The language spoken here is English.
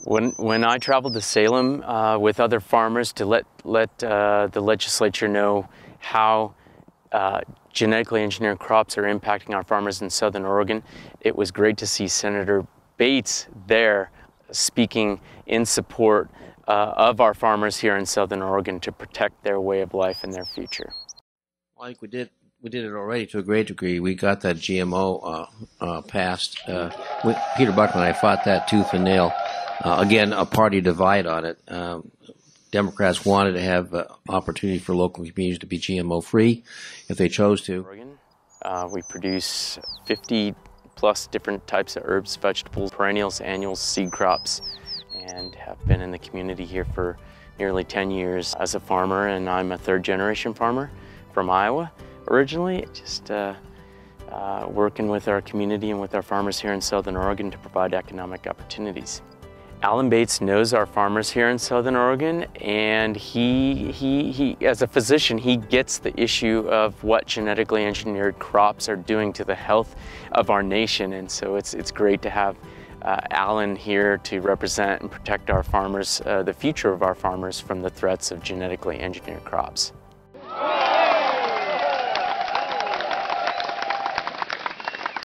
When I traveled to Salem with other farmers to let the legislature know how genetically engineered crops are impacting our farmers in Southern Oregon, it was great to see Senator Bates there speaking in support of our farmers here in Southern Oregon to protect their way of life and their future. Well, I think we did it already to a great degree. We got that GMO passed. Peter Buckman and I fought that tooth and nail. Again, a party divide on it. Democrats wanted to have opportunity for local communities to be GMO-free if they chose to. We produce 50 plus different types of herbs, vegetables, perennials, annuals, seed crops, and have been in the community here for nearly 10 years as a farmer, and I'm a third-generation farmer from Iowa originally, just working with our community and with our farmers here in Southern Oregon to provide economic opportunities. Alan Bates knows our farmers here in Southern Oregon, and he as a physician, he gets the issue of what genetically engineered crops are doing to the health of our nation, and so it's great to have Alan here to represent and protect our farmers, the future of our farmers, from the threats of genetically engineered crops.